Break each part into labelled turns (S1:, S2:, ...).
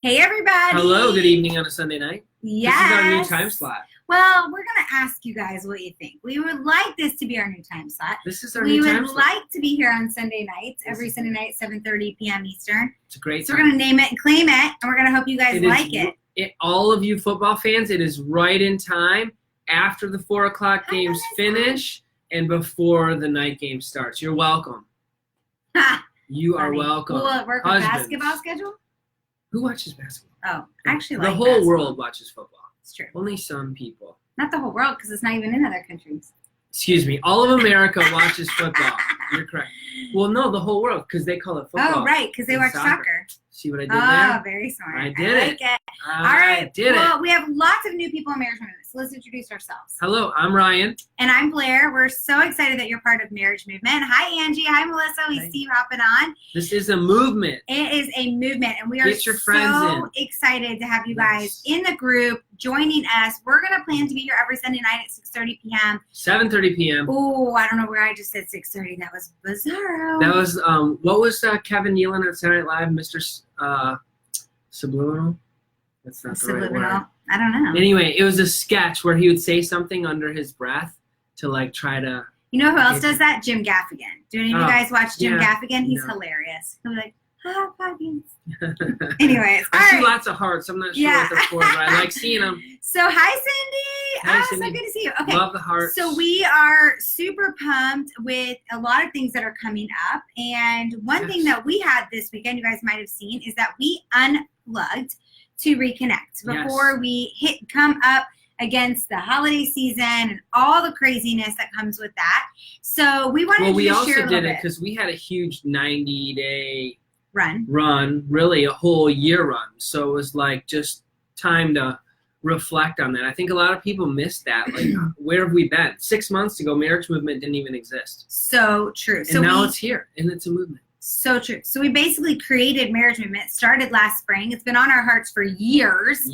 S1: Hey, everybody.
S2: Hello, good evening on a Sunday night.
S1: Yes.
S2: This is our new time slot.
S1: Well, we're going to ask you guys what you think. We would like this to be our new time slot.
S2: This is our new time slot.
S1: We would like to be here on Sunday nights, every Sunday night, 7:30 p.m. Eastern.
S2: It's a great
S1: So
S2: time.
S1: we're going to name it and claim it, and we're going to hope you guys like it.
S2: All of you football fans, it is right in time after the 4 o'clock games finish and before the night game starts. You're welcome. You are welcome.
S1: Will it work with basketball schedule?
S2: Who watches basketball?
S1: Oh, I actually
S2: the
S1: like
S2: whole
S1: basketball.
S2: world watches football.
S1: It's true.
S2: Only some people.
S1: Not the whole world, because it's not even in other countries.
S2: Excuse me. All of America watches football. You're correct. Well, no, the whole world, because they call it football.
S1: Oh, right, because they watch soccer.
S2: See what I did there?
S1: Oh, very smart.
S2: I did it.
S1: Like it.
S2: All right.
S1: Well, we have lots of new people in Marriage Movement, so let's introduce ourselves.
S2: Hello, I'm Ryan.
S1: And I'm Blair. We're so excited that you're part of Marriage Movement. Hi, Angie. Hi, Melissa. We see you hopping on.
S2: This is a movement.
S1: It is a movement, and we are
S2: Get your friends
S1: so excited to have you guys in the group joining us. We're going to plan to be here every Sunday night at 6:30 p.m.
S2: 7:30 p.m.
S1: Oh, I don't know where I just said 6:30. That was bizarro.
S2: That was, what was Kevin Nealon at Saturday Night Live? Mr. Subliminal? That's not the right word.
S1: I don't know.
S2: Anyway, it was a sketch where he would say something under his breath to, like, try to...
S1: You know who else does that? Jim Gaffigan. Do any of you guys watch Jim Gaffigan? He's hilarious. He'll be like, Anyways,
S2: I see lots of hearts. I'm not sure what they're for, but I like seeing them.
S1: So, hi, Cindy.
S2: Hi, Cindy.
S1: So good to see you. Okay.
S2: Love the hearts.
S1: So, we are super pumped with a lot of things that are coming up. And one thing that we had this weekend, you guys might have seen, is that we unplugged to reconnect before we come up against the holiday season and all the craziness that comes with that. So, we wanted to share a little bit.
S2: Well, we also did it because we had a huge 90-day
S1: run,
S2: really a whole year run. So it was like just time to reflect on that. I think a lot of people missed that. Like, where have we been? 6 months ago, Marriage Movement didn't even exist.
S1: So true.
S2: And now it's here, and it's a movement.
S1: So true. So we basically created Marriage Movement, started last spring. It's been on our hearts for years.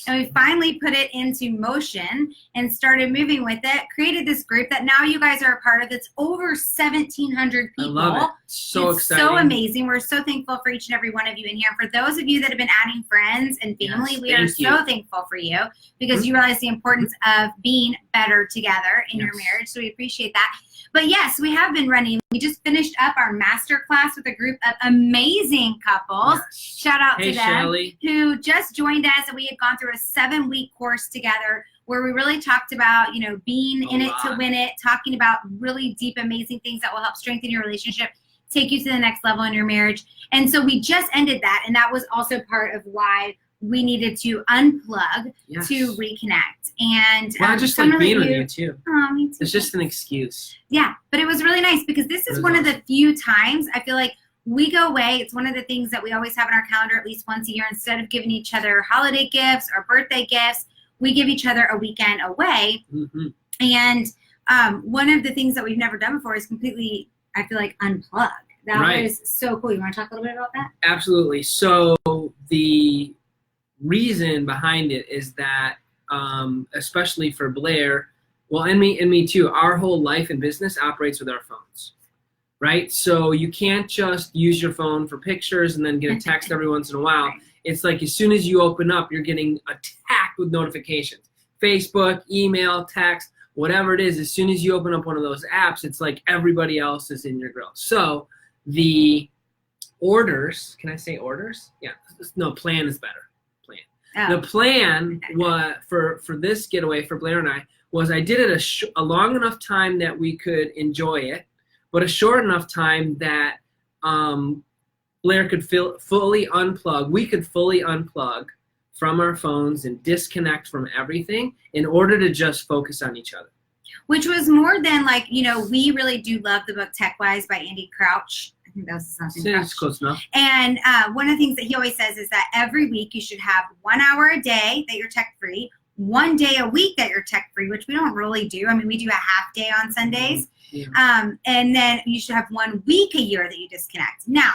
S1: And we finally put it into motion and started moving with it, created this group that now you guys are a part of. It's over 1,700 people.
S2: I love it. So exciting.
S1: So amazing. We're so thankful for each and every one of you in here. For those of you that have been adding friends and family, we are so thankful for you because you realize the importance of being better together in your marriage. So we appreciate that. But yes, we have been running. We just finished up our master class with a group of amazing couples. Shout out to them,
S2: Shelly,
S1: who just joined us, and we had gone through a 7-week course together where we really talked about, being in it to win it, talking about really deep, amazing things that will help strengthen your relationship, take you to the next level in your marriage. And so we just ended that, and that was also part of why we needed to unplug to reconnect. And
S2: I just like being with you too.
S1: Oh, me too.
S2: It's just an excuse.
S1: Yeah, but it was really nice because this is one of the few times I feel like we go away. It's one of the things that we always have in our calendar at least once a year. Instead of giving each other holiday gifts or birthday gifts, we give each other a weekend away. And one of the things that we've never done before is completely, I feel like, unplug. That was so cool. You want to talk a little bit about that?
S2: Absolutely. So the reason behind it is that, especially for Blair, well, and me too, our whole life and business operates with our phones, right? So you can't just use your phone for pictures and then get a text every once in a while. It's like as soon as you open up, you're getting attacked with notifications. Facebook, email, text, whatever it is, as soon as you open up one of those apps, it's like everybody else is in your grill. So the orders, can I say orders? Yeah, no, plan is better. The plan for this getaway for Blair and I was I did it a long enough time that we could enjoy it, but a short enough time that Blair could fully unplug. We could fully unplug from our phones and disconnect from everything in order to just focus on each other.
S1: Which was more than like, we really do love the book Tech Wise by Andy Crouch. I think that was something.
S2: It's close enough.
S1: And one of the things that he always says is that every week you should have 1 hour a day that you're tech free, 1 day a week that you're tech free, which we don't really do. I mean, we do a half day on Sundays. And then you should have 1 week a year that you disconnect. Now,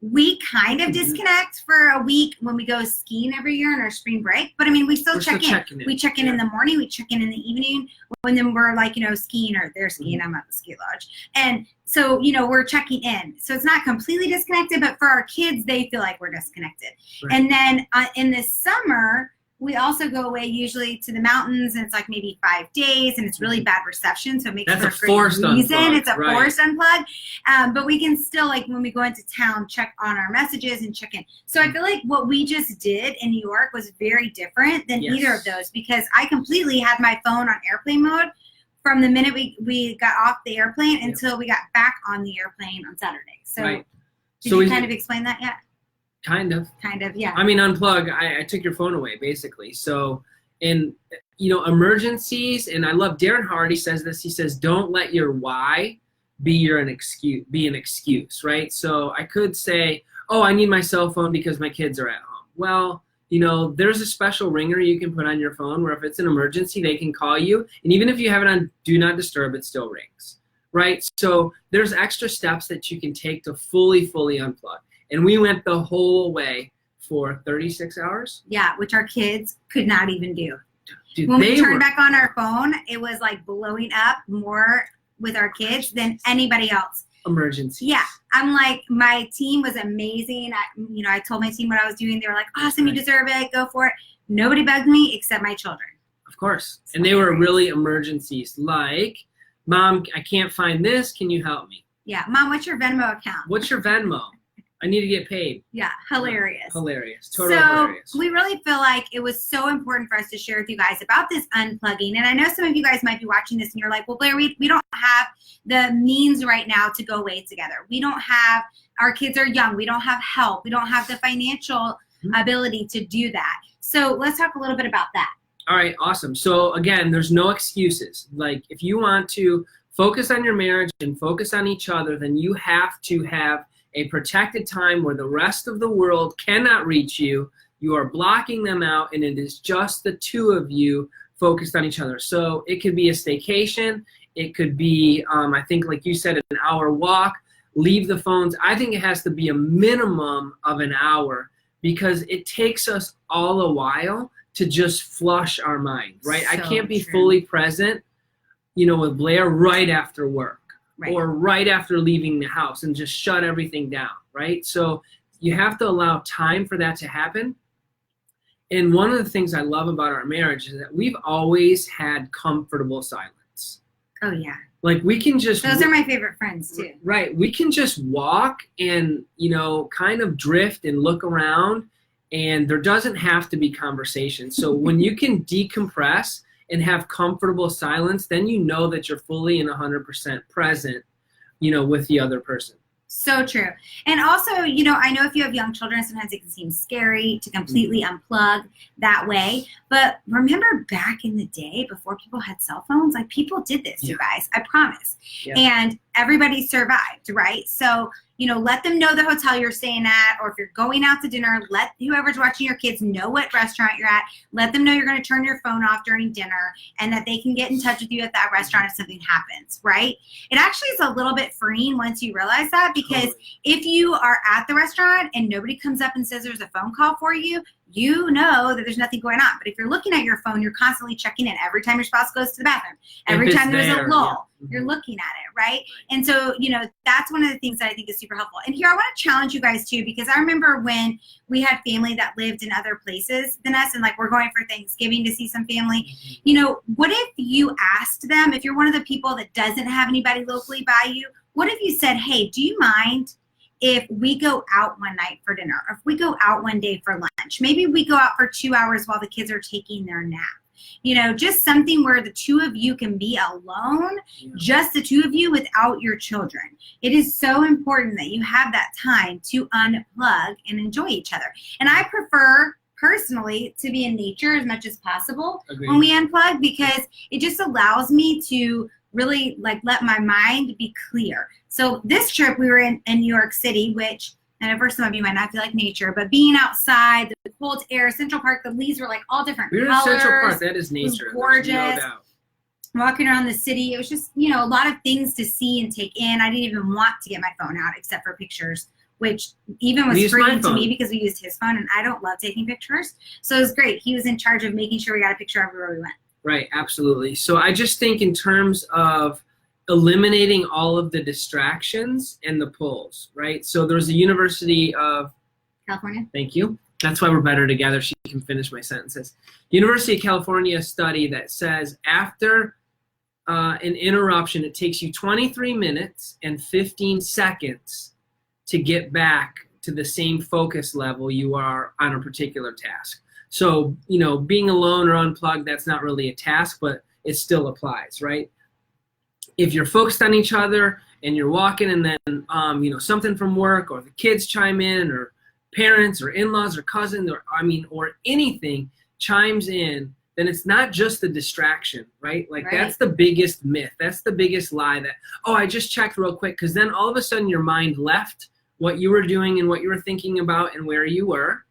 S1: we kind of disconnect for a week when we go skiing every year on our spring break. But I mean, we still check in. We check in the morning, we check in the evening when then we're like, skiing or they're skiing, I'm at the ski lodge. And so, we're checking in. So it's not completely disconnected, but for our kids, they feel like we're disconnected. Right. And then in the summer, we also go away usually to the mountains, and it's like maybe 5 days, and it's really bad reception, so it makes for a great reason. Unplug. It's a forced unplug. But we can still, like when we go into town, check on our messages and check in. So I feel like what we just did in New York was very different than either of those, because I completely had my phone on airplane mode from the minute we got off the airplane until we got back on the airplane on Saturday. So did you kind of explain that yet?
S2: Kind of,
S1: yeah.
S2: I mean, unplug, I took your phone away, basically. So, in, emergencies, and I love Darren Hardy says this, he says, don't let your why be an excuse, right? So I could say, oh, I need my cell phone because my kids are at home. Well, there's a special ringer you can put on your phone where if it's an emergency, they can call you. And even if you have it on Do Not Disturb, it still rings, right? So there's extra steps that you can take to fully unplug. And we went the whole way for 36 hours.
S1: Yeah, which our kids could not even do.
S2: Dude,
S1: when we turned back on our phone, it was like blowing up more with our kids than anybody else.
S2: Emergency.
S1: Yeah, I'm like, my team was amazing. I told my team what I was doing. They were like, awesome, you deserve it, go for it. Nobody bugged me except my children.
S2: Of course. And they were really emergencies, like, Mom, I can't find this. Can you help me?
S1: Yeah, Mom, what's your Venmo account?
S2: What's your Venmo? I need to get paid.
S1: Yeah, hilarious.
S2: Hilarious. Totally hilarious.
S1: So we really feel like it was so important for us to share with you guys about this unplugging. And I know some of you guys might be watching this and you're like, well, Blair, we don't have the means right now to go away together. We don't have, our kids are young. We don't have help. We don't have the financial ability to do that. So let's talk a little bit about that.
S2: All right, awesome. So again, there's no excuses. Like, if you want to focus on your marriage and focus on each other, then you have to have a protected time where the rest of the world cannot reach you. You are blocking them out, and it is just the two of you focused on each other. So it could be a staycation. It could be, I think, like you said, an hour walk. Leave the phones. I think it has to be a minimum of an hour, because it takes us all a while to just flush our mind, right?
S1: So
S2: I can't be
S1: true.
S2: fully present, with Blair right after work.
S1: Right.
S2: Or right after leaving the house and just shut everything down, right? So you have to allow time for that to happen. And one of the things I love about our marriage is that we've always had comfortable silence.
S1: Oh, yeah.
S2: Like, we can just...
S1: Those are my favorite friends, too.
S2: Right. We can just walk and, kind of drift and look around, and there doesn't have to be conversation. So when you can decompress and have comfortable silence, then you know that you're fully and 100% present, with the other person.
S1: So true. And also, I know if you have young children, sometimes it can seem scary to completely unplug that way. But remember back in the day, before people had cell phones, like, people did this, you guys, I promise. Yeah. And everybody survived, right? So, let them know the hotel you're staying at, or if you're going out to dinner, let whoever's watching your kids know what restaurant you're at. Let them know you're going to turn your phone off during dinner, and that they can get in touch with you at that restaurant if something happens, right? It actually is a little bit freeing once you realize that, because if you are at the restaurant and nobody comes up and says there's a phone call for you, you know that there's nothing going on. But if you're looking at your phone, you're constantly checking in. Every time your spouse goes to the bathroom, every time there's a lull, you're looking at it, right? And so, that's one of the things that I think is super helpful. And here, I want to challenge you guys too, because I remember when we had family that lived in other places than us, and like, we're going for Thanksgiving to see some family. What if you asked them, if you're one of the people that doesn't have anybody locally by you, what if you said, hey, do you mind if we go out one night for dinner, or if we go out one day for lunch? Maybe we go out for 2 hours while the kids are taking their nap. Just something where the two of you can be alone, just the two of you without your children. It is so important that you have that time to unplug and enjoy each other. And I prefer, personally, to be in nature as much as possible when we unplug, because it just allows me to really let my mind be clear. So this trip, we were in New York City, which, and at first some of you might not feel like nature, but being outside, the cold air, Central Park, the leaves were like all different colors.
S2: We were in Central Park. That is nature.
S1: It was gorgeous.
S2: There's no doubt.
S1: Walking around the city, it was just, a lot of things to see and take in. I didn't even want to get my phone out except for pictures which even
S2: We
S1: was
S2: used my
S1: free to
S2: phone.
S1: me because we used his phone, and I don't love taking pictures. So it was great. He was in charge of making sure we got a picture everywhere we went.
S2: Right, absolutely. So I just think in terms of eliminating all of the distractions and the pulls, right? So there's a University of,
S1: California.
S2: thank you. That's why we're better together. She can finish my sentences. University of California study that says after an interruption, it takes you 23 minutes and 15 seconds to get back to the same focus level you are on a particular task. So, being alone or unplugged, that's not really a task, but it still applies, right? If you're focused on each other and you're walking and then, something from work or the kids chime in or parents or in-laws or cousins or anything chimes in, then it's not just the distraction, right? Like
S1: Right.
S2: That's the biggest myth. That's the biggest lie that, I just checked real quick, because then all of a sudden your mind left what you were doing and what you were thinking about and where you were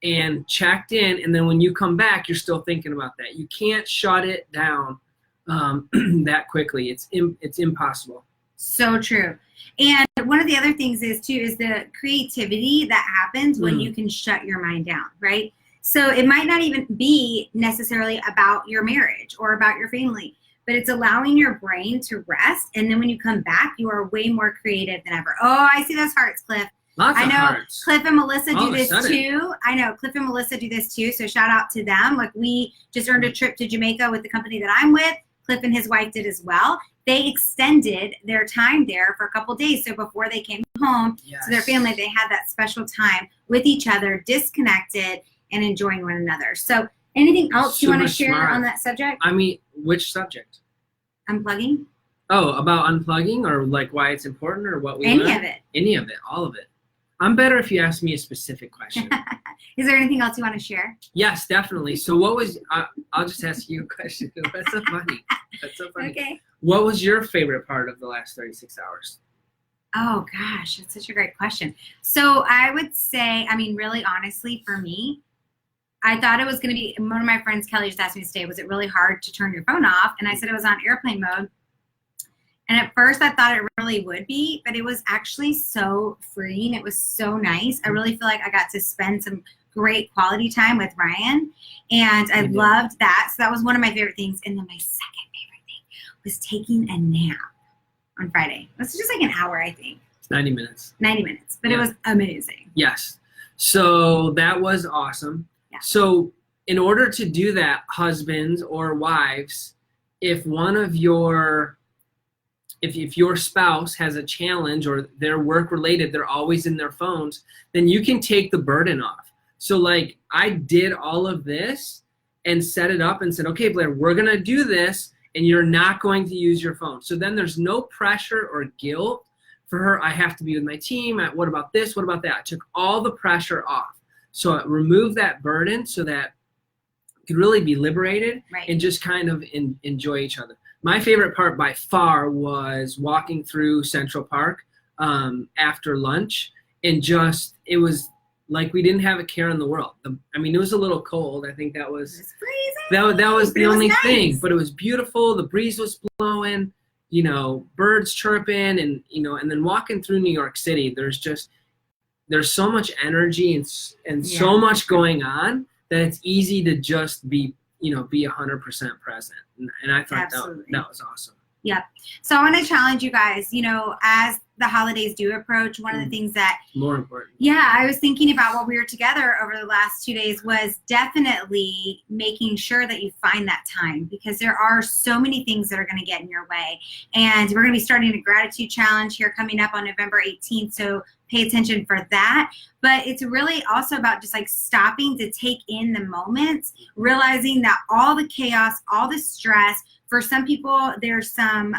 S2: and checked in, and then when you come back, you're still thinking about that. You can't shut it down that quickly. It's impossible.
S1: So true. And one of the other things is the creativity that happens when you can shut your mind down, right? So it might not even be necessarily about your marriage or about your family, but it's allowing your brain to rest. And then when you come back, you are way more creative than ever. Oh, I see those hearts, Cliff.
S2: Lots
S1: I
S2: of
S1: know
S2: hearts.
S1: Cliff and Melissa
S2: All
S1: do
S2: of a
S1: this
S2: sudden.
S1: too. I know Cliff and Melissa do this too. So shout out to them. Like, we just earned a trip to Jamaica with the company that I'm with. Cliff and his wife did as well. They extended their time there for a couple days. So before they came home
S2: Yes.
S1: to their family, they had that special time with each other, disconnected and enjoying one another. So anything else you want to
S2: Super
S1: share
S2: smart.
S1: on that subject?
S2: I mean, which subject?
S1: Unplugging?
S2: Oh, about unplugging, or like why it's important, or what we
S1: Any
S2: learned?
S1: of it.
S2: Any of it, all of it. I'm better if you ask me a specific question.
S1: Is there anything else you want to share?
S2: Yes, definitely. So what was, I'll just ask you a question. That's so funny. That's so funny.
S1: Okay.
S2: What was your favorite part of the last 36 hours?
S1: Oh gosh, that's such a great question. So I would say, really honestly, for me, I thought it was going to be, one of my friends, Kelly, just asked me to stay. Was it really hard to turn your phone off? And I said it was on airplane mode. And at first I thought it really would be, but it was actually so freeing. It was so nice. I really feel like I got to spend some great quality time with Ryan, and I loved that. So that was one of my favorite things. And then my second favorite thing was taking a nap on Friday. It was just like an hour, I think.
S2: 90 minutes.
S1: 90 minutes, but it was amazing.
S2: Yes. So that was awesome.
S1: Yeah.
S2: So in order to do that, husbands or wives, if one of your if your spouse has a challenge or they're work related, they're always in their phones, then you can take the burden off. So like I did all of this and set it up and said, okay, Blair, we're going to do this and you're not going to use your phone. So then there's no pressure or guilt for her. I have to be with my team. What about this? What about that? I took all the pressure off. So I removed that burden so that you could really be liberated and just kind of enjoy each other. My favorite part by far was walking through Central Park after lunch, and it was like we didn't have a care in the world. It was a little cold. I think that was
S1: freezing.
S2: That was the only thing,
S1: nice.
S2: but it was beautiful. The breeze was blowing, birds chirping, and and then walking through New York City, there's so much energy and so much going on that it's easy to just be 100% present. And I thought that was awesome.
S1: Yep. So I want to challenge you guys, as the holidays do approach, one of the things that
S2: more important.
S1: Yeah, I was thinking about while we were together over the last 2 days was definitely making sure that you find that time, because there are so many things that are going to get in your way. And we're going to be starting a gratitude challenge here coming up on November 18th. So pay attention for that. But it's really also about just like stopping to take in the moments, realizing that all the chaos, all the stress, for some people, there's some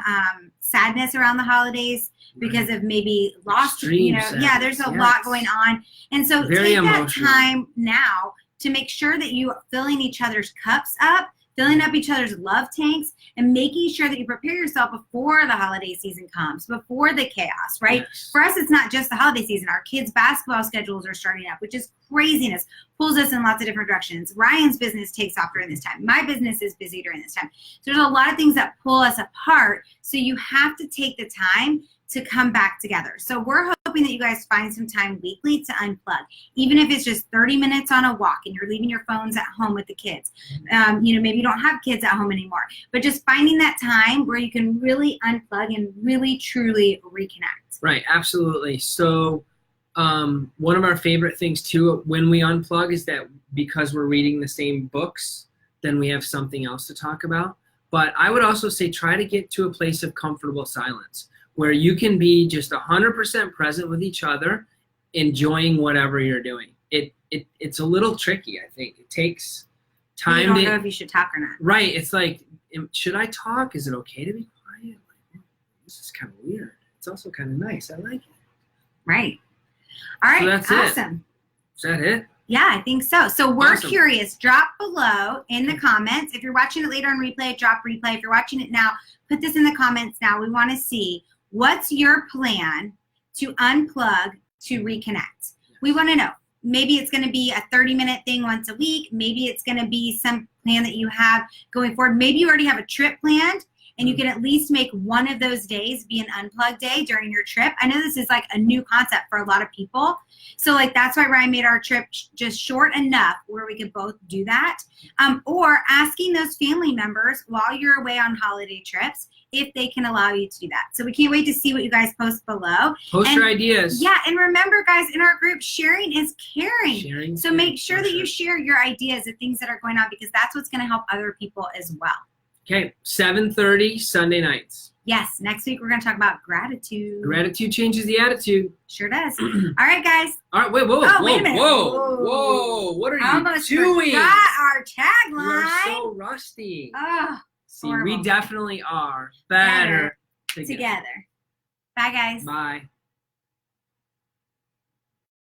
S1: sadness around the holidays because of maybe lost, there's a lot going on. And so take that time now to make sure that you are filling each other's cups up, filling up each other's love tanks, and making sure that you prepare yourself before the holiday season comes, before the chaos, right?
S2: Yes.
S1: For us, it's not just the holiday season. Our kids' basketball schedules are starting up, which is craziness, pulls us in lots of different directions. Ryan's business takes off during this time. My business is busy during this time. So there's a lot of things that pull us apart. So you have to take the time to come back together. So we're hoping that you guys find some time weekly to unplug, even if it's just 30 minutes on a walk and you're leaving your phones at home with the kids. You know, maybe you don't have kids at home anymore, but just finding that time where you can really unplug and really truly reconnect.
S2: Right, absolutely. So one of our favorite things too when we unplug is that because we're reading the same books, then we have something else to talk about. But I would also say try to get to a place of comfortable silence where you can be just 100% present with each other, enjoying whatever you're doing. It's a little tricky, I think. It takes time.
S1: You don't know if you should talk or not.
S2: Right. It's like, should I talk? Is it okay to be quiet? Like, this is kind of weird. It's also kind of nice. I like it.
S1: Right. All right.
S2: So that's
S1: awesome.
S2: Is that it?
S1: Yeah, I think so. So we're
S2: Awesome.
S1: curious. Drop below in the comments. If you're watching it later on replay, drop replay. If you're watching it now, put this in the comments now. We want to see what's your plan to unplug to reconnect. We want to know. Maybe it's going to be a 30-minute thing once a week. Maybe it's going to be some plan that you have going forward. Maybe you already have a trip planned and you can at least make one of those days be an unplug day during your trip. I know this is like a new concept for a lot of people. So like that's why Ryan made our trip just short enough where we could both do that. Or asking those family members while you're away on holiday trips if they can allow you to do that. So we can't wait to see what you guys post below.
S2: Post your ideas.
S1: Yeah, and remember guys, in our group, sharing is caring.
S2: Sharing.
S1: So make sure that you share your ideas of things that are going on because that's what's going to help other people as well.
S2: Okay, 7:30 Sunday nights.
S1: Yes, next week we're going to talk about gratitude.
S2: Gratitude changes the attitude.
S1: Sure does. All right, guys.
S2: All right, wait, whoa,
S1: Oh,
S2: whoa,
S1: wait a minute.
S2: whoa. What are
S1: I
S2: you
S1: almost
S2: doing?
S1: forgot our
S2: You are
S1: tagline.
S2: so rusty.
S1: Oh,
S2: See,
S1: horrible.
S2: we definitely are better together.
S1: together. Bye, guys.
S2: Bye.